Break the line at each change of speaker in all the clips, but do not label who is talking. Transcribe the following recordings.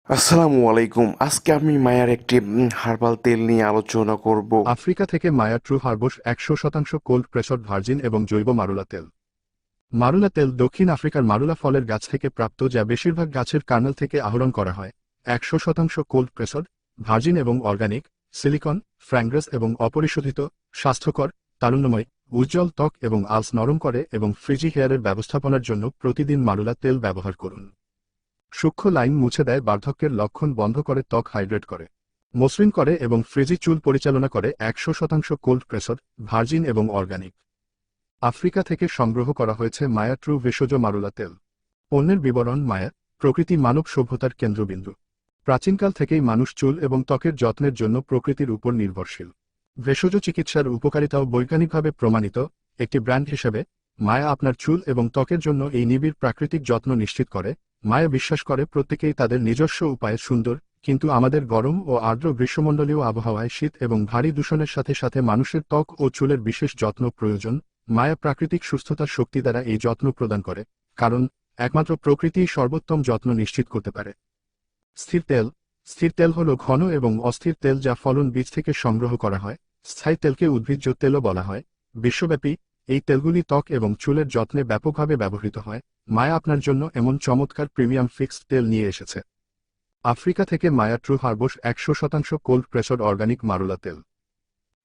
আসসালামু আলাইকুম। আজকে আমি মায়ার একটি হার্বাল তেল নিয়ে আলোচনা করব।
আফ্রিকা থেকে Maya true herbs ১০০% cold pressed virgin এবং জৈব মারুলা তেল। মারুলা তেল দক্ষিণ আফ্রিকার মারুলা ফলের গাছ থেকে প্রাপ্ত, যা বেশিরভাগ গাছের কার্নেল থেকে আহরণ করা হয়। ১০০% কোল্ড প্রেসড ভার্জিন এবং অর্গানিক, সিলিকন, ফ্র্যাগ্রেন্স এবং অপরিশোধিত, স্বাস্থ্যকর, তারুণ্যময়, উজ্জ্বল ত্বক এবং আলস নরম করে এবং ফ্রিজি হেয়ারের ব্যবস্থাপনার জন্য প্রতিদিন মারুলা তেল ব্যবহার করুন। সূক্ষ্ম লাইন মুছে দেয়, বার্ধক্যের লক্ষণ বন্ধ করে, ত্বক হাইড্রেট করে, মসৃণ করে এবং ফ্রিজি চুল পরিচালনা করে। ১০০% কোল্ড প্রেসড ভার্জিন এবং অর্গানিক। আফ্রিকা থেকে সংগ্রহ করা হয়েছে মায়া ট্রু ভেষজ মারুলা তেল। পণ্যের বিবরণ: মায়া প্রকৃতি মানব সভ্যতার কেন্দ্রবিন্দু। প্রাচীনকাল থেকেই মানুষ চুল এবং ত্বকের যত্নের জন্য প্রকৃতির উপর নির্ভরশীল। ভেষজ চিকিৎসার উপকারিতাও বৈজ্ঞানিকভাবে প্রমাণিত। একটি ব্র্যান্ড হিসেবে মায়া আপনার চুল এবং ত্বকের জন্য এই নিবিড় প্রাকৃতিক যত্ন নিশ্চিত করে। মায়া বিশ্বাস করে প্রত্যেকেই তাদের নিজস্ব উপায়ে সুন্দর, কিন্তু আমাদের গরম ও আর্দ্র গ্রীষ্মমণ্ডলীয় আবহাওয়ায় শীত এবং ভারী দূষণের সাথে সাথে মানুষের ত্বক ও চুলের বিশেষ যত্ন প্রয়োজন। মায়া প্রাকৃতিক সুস্থতার শক্তি দ্বারা এই যত্ন প্রদান করে, কারণ একমাত্র প্রকৃতিই সর্বোত্তম যত্ন নিশ্চিত করতে পারে। স্থির তেল: স্থির তেল হল ঘন এবং অস্থির তেল যা ফলন বীজ থেকে সংগ্রহ করা হয়। স্থায়ী তেলকে উদ্ভিজ্জ তেলও বলা হয়। বিশ্বব্যাপী এই তেলগুলি ত্বক এবং চুলের যত্নে ব্যাপকভাবে ব্যবহৃত হয়। মায়া আপনার জন্য এমন চমৎকার প্রিমিয়াম ফিক্সড তেল নিয়ে এসেছে। আফ্রিকা থেকে Maya true herbs ১০০% cold pressed organic marula তেল।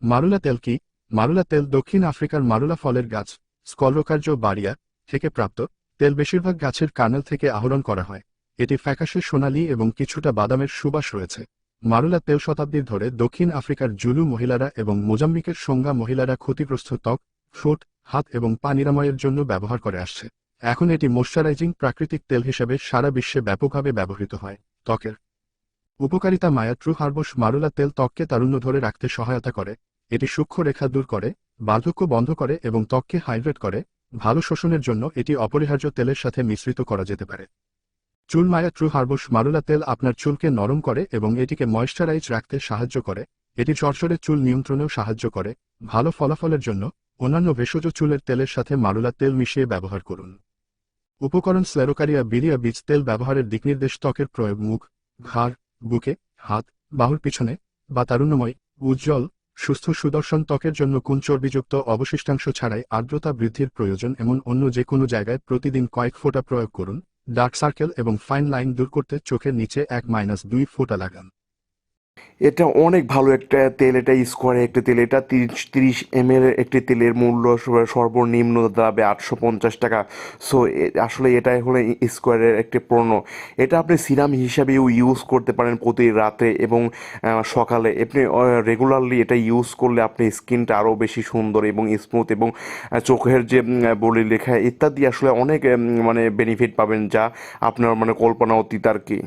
মারুলা তেল কি? মারুলা তেল দক্ষিণ আফ্রিকার মারুলা ফলের গাছ, স্কলরোকার্য বারিয়া, থেকে প্রাপ্ত। তেল বেশিরভাগ গাছের কার্নেল থেকে আহরণ করা হয়। এটি ফ্যাকাশে সোনালী এবং কিছুটা বাদামের সুবাস রয়েছে। মারুলা তেল শতাব্দীর ধরে দক্ষিণ আফ্রিকার জুলু মহিলারা এবং মোজাম্বিকের সোঙ্গা মহিলারা ক্ষতিগ্রস্ত ত্বক, ঠোঁট, হাত এবং পা নিরাময়ের জন্য ব্যবহার করে আসছে। এখন এটি ময়শ্চারাইজিং প্রাকৃতিক তেল হিসেবে সারা বিশ্বে ব্যাপকভাবে ব্যবহৃত হয়। ত্বকের উপকারিতা: মায়া ট্রু হার্বস মারুলা তেল ত্বককে তারুণ্য ধরে রাখতে সহায়তা করে। এটি সূক্ষ্ম রেখা দূর করে, বার্ধক্য বন্ধ করে এবং ত্বককে হাইড্রেট করে। ভালো শোষণের জন্য এটি অপরিহার্য তেলের সাথে মিশ্রিত করা যেতে পারে। চুল: মায়া ট্রু হার্বস মারুলা তেল আপনার চুলকে নরম করে এবং এটিকে ময়েশ্চারাইজ রাখতে সাহায্য করে। এটি চরচরে চুল নিয়ন্ত্রণেও সাহায্য করে। ভালো ফলাফলের জন্য অন্যান্য ভেষজ চুলের তেলের সাথে মারুলা তেল মিশিয়ে ব্যবহার করুন। উপকরণ: স্লেরোকারিয়া বিরিয়া বীজ তেল। ব্যবহারের দিকনির্দেশ: ত্বকের প্রয়োগ মুখ, ঘাড়, বুকে, হাত, বাহুর পিছনে বা তারুণ্যময়, উজ্জ্বল, সুস্থ সুদর্শন ত্বকের জন্য কোন চর্বিযুক্ত অবশিষ্টাংশ ছাড়াই আর্দ্রতা বৃদ্ধির প্রয়োজন এমন অন্য যে কোনো জায়গায় প্রতিদিন কয়েক ফোঁটা প্রয়োগ করুন। ডার্ক সার্কেল এবং ফাইন লাইন দূর করতে চোখের নিচে ১-২ ফোঁটা লাগান।
এটা অনেক ভালো একটা তেল। এটা স্কোয়ারের একটি তেল। এটা ৩০ ml একটি তেলের মূল্য সর্বনিম্ন দামে ৮৫০ টাকা। সো আসলে এটাই হলো স্কোয়ারের একটি পণ্য। এটা আপনি সিরাম হিসাবেও ইউজ করতে পারেন প্রতি রাতে এবং সকালে। আপনি রেগুলারলি এটা ইউজ করলে আপনি স্কিনটা আরও বেশি সুন্দর এবং স্মুথ এবং চোখের যে বলি লেখা ইত্যাদি আসলে অনেক মানে বেনিফিট পাবেন, যা আপনার মানে কল্পনা অতীত আর কি।